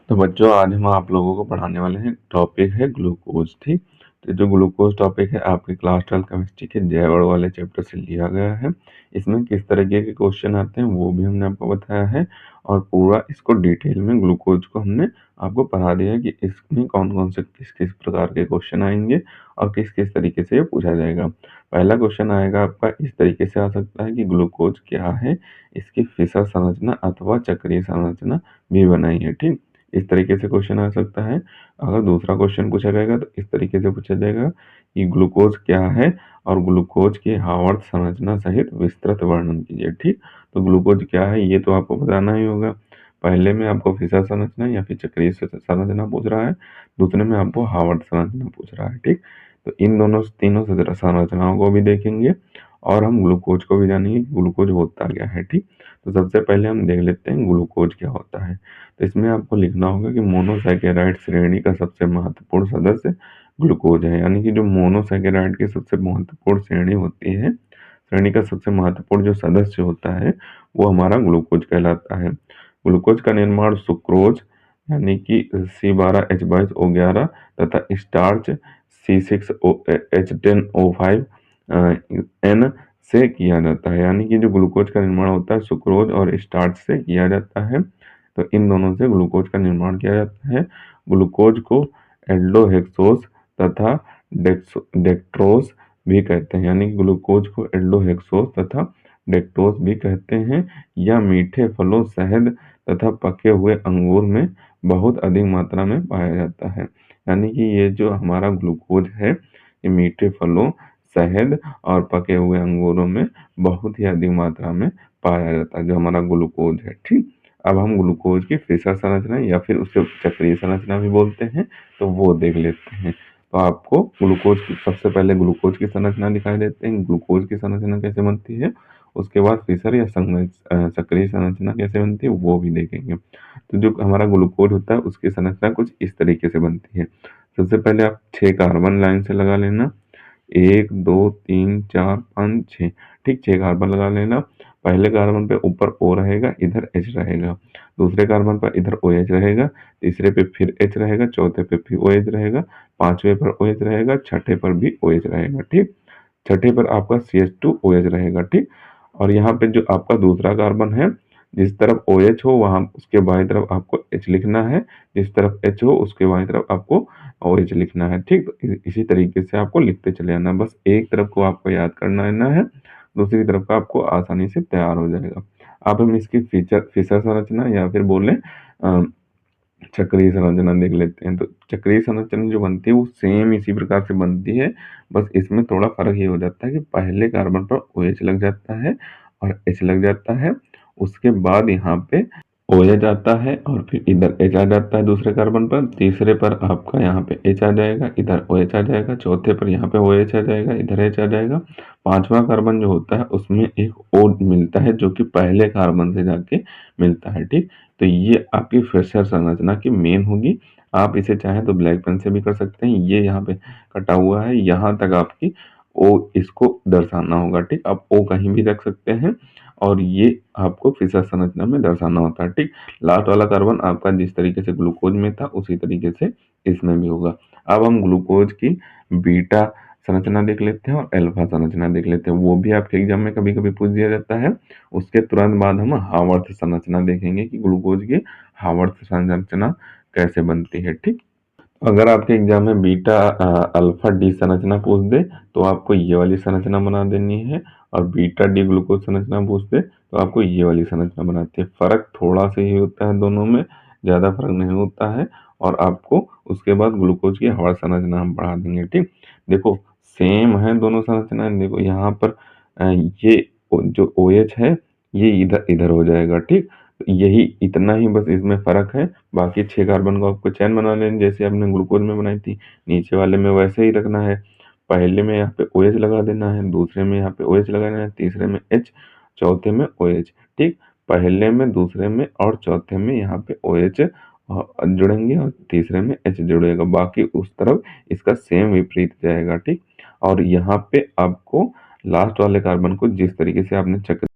तो बच्चों आज हम आप लोगों को पढ़ाने वाले हैं, टॉपिक है ग्लूकोज। ठीक, तो जो ग्लूकोज टॉपिक है आपके क्लास 12 केमिस्ट्री के जैवड़ वाले चैप्टर से लिया गया है। इसमें किस तरीके के क्वेश्चन आते हैं वो भी हमने आपको बताया है और पूरा इसको डिटेल में ग्लूकोज को हमने आपको पढ़ा दिया है कि इसमें कौन कौन से किस किस प्रकार के क्वेश्चन आएंगे और किस किस तरीके से ये पूछा जाएगा। पहला क्वेश्चन आएगा आपका इस तरीके से आ सकता है कि ग्लूकोज क्या है, इसकी फिशर संरचना अथवा चक्रीय संरचना भी बनाई है। ठीक, इस तरीके से क्वेश्चन आ सकता है। अगर दूसरा क्वेश्चन पूछा जाएगा तो इस तरीके से पूछा जाएगा कि ग्लूकोज क्या है और ग्लूकोज की हार्वर्थ संरचना सहित विस्तृत वर्णन कीजिए। ठीक, तो ग्लूकोज क्या है ये तो आपको बताना ही होगा। पहले में आपको फिशर संरचना या फिर चक्रीय संरचना पूछ रहा है, दूसरे में आपको हार्वर्थ संरचना पूछ रहा है। ठीक, तो इन दोनों तीनों संरचनाओं को भी देखेंगे और हम ग्लूकोज को भी जानेंगे ग्लूकोज होता क्या है। ठीक, तो सबसे पहले हम देख लेते हैं ग्लूकोज क्या होता है। तो इसमें आपको लिखना होगा कि मोनोसैकेराइड श्रेणी का सबसे महत्वपूर्ण सदस्य ग्लूकोज है। यानी कि जो मोनोसैकेराइड की सबसे महत्वपूर्ण श्रेणी होती है, श्रेणी का सबसे महत्वपूर्ण जो सदस्य होता है वो हमारा ग्लूकोज कहलाता है। ग्लूकोज का निर्माण सुक्रोज यानी कि C12H22O11 तथा स्टार्च C6H10O5 N से किया जाता है। यानी कि जो ग्लूकोज का निर्माण होता है सुक्रोज और स्टार्च से किया जाता है। तो इन दोनों से ग्लूकोज का निर्माण किया जाता है। ग्लूकोज को एल्डोहेक्सोस तथा डेक्ट्रोस भी कहते हैं। यानी कि ग्लूकोज को एल्डोहेक्सोस तथा डेक्टोस भी कहते हैं। यह मीठे फलों, शहद तथा पके हुए अंगूर में बहुत अधिक मात्रा में पाया जाता है। यानी कि ये जो हमारा ग्लूकोज है ये मीठे फलों, शहद और पके हुए अंगूरों में बहुत ही अधिक मात्रा में पाया जाता है, जो हमारा ग्लूकोज है। ठीक, अब हम ग्लूकोज की फिशर संरचना या फिर उसे चक्रीय संरचना भी बोलते हैं, तो वो देख लेते हैं। तो आपको ग्लूकोज की सबसे पहले ग्लूकोज की संरचना दिखाई देते हैं, ग्लूकोज की संरचना कैसे बनती है, उसके बाद फिशर या चक्रीय संरचना कैसे बनती है वो भी देखेंगे। तो जो हमारा ग्लूकोज होता है उसकी संरचना कुछ इस तरीके से बनती है। सबसे पहले आप 6 कार्बन लाइन से लगा लेना, 1 2 3 4 5 6। ठीक, 6 कार्बन लगा लेना। पहले कार्बन पे ऊपर O रहेगा, इधर H रहेगा। दूसरे कार्बन पर इधर OH रहेगा, तीसरे पे फिर H रहेगा, चौथे पे फिर OH रहेगा, पांचवें पर OH रहेगा, छठे पर भी OH रहेगा। ठीक, छठे पर आपका CH2OH रहेगा। ठीक, और यहाँ पे जो आपका दूसरा कार्बन है, जिस तरफ OH हो वहां उसके बाएं तरफ आपको H लिखना है, जिस तरफ H हो उसके बाएं तरफ आपको OH लिखना है। ठीक, तो इसी तरीके से आपको लिखते चले जाना। बस एक तरफ को आपको याद करना है, दूसरी तरफ का आपको आसानी से तैयार हो जाएगा। अब हम इसकी फिशर संरचना या फिर बोले चक्रीय संरचना देख लेते हैं। तो चक्रीय संरचना जो बनती है वो सेम इसी प्रकार से बनती है, बस इसमें थोड़ा फर्क ये हो जाता है कि पहले कार्बन पर OH लग जाता है और H लग जाता है, उसके बाद यहाँ पे OH आता है और फिर इधर H आ जाता है दूसरे कार्बन पर, तीसरे पर आपका यहाँ पे H आ जाएगा, इधर OH आ जाएगा, चौथे पर यहाँ पे OH आ जाएगा, इधर H आ जाएगा। पांचवा कार्बन जो होता है उसमें एक O मिलता है जो कि पहले कार्बन से जाके मिलता है। ठीक, तो ये आपकी फिशर संरचना की मेन होगी। आप इसे चाहें तो ब्लैक पेन से भी कर सकते हैं। ये यहाँ पे कटा हुआ है, यहाँ तक आपकी ओ इसको दर्शाना होगा। ठीक, आप ओ कहीं भी रख सकते हैं और ये आपको फिशर संरचना में दर्शाना होता है। ठीक, लास्ट वाला कार्बन आपका जिस तरीके से ग्लूकोज में था उसी तरीके से इसमें भी होगा। अब हम ग्लूकोज की बीटा संरचना देख लेते हैं और अल्फा संरचना देख लेते हैं, वो भी आपके एग्जाम में कभी कभी पूछ दिया जाता है। उसके तुरंत बाद हम हार्वर्थ संरचना देखेंगे कि ग्लूकोज की हार्वर्थ संरचना कैसे बनती है। ठीक, अगर आपके एग्जाम में बीटा अल्फा डी संरचना पूछ दे तो आपको ये वाली संरचना बना देनी है, और बीटा डी ग्लूकोज संरचना पूछ दे तो आपको ये वाली संरचना बनाती है। फर्क थोड़ा सा ही होता है दोनों में, ज्यादा फर्क नहीं होता है। और आपको उसके बाद ग्लूकोज की हवा संरचना हम बढ़ा देंगे। ठीक, देखो सेम है दोनों संरचनाएं। देखो यहाँ पर ये जो OH है ये इधर इधर हो जाएगा। ठीक, तो यही इतना ही बस इसमें फर्क है। बाकी 6 कार्बन को आपको चैन बना लेनी जैसे आपने ग्लूकोज में बनाई थी, नीचे वाले में वैसे ही रखना है। पहले में यहाँ पे OH लगा देना है, दूसरे में यहाँ पे OH लगा देना है, तीसरे में H, चौथे में OH। ठीक, पहले में, दूसरे में और चौथे में यहाँ पे OH जुड़ेंगे और तीसरे में H जुड़ेगा। बाकी उस तरफ इसका सेम विपरीत जाएगा। ठीक, और यहाँ पे आपको लास्ट वाले कार्बन को जिस तरीके से आपने चक्र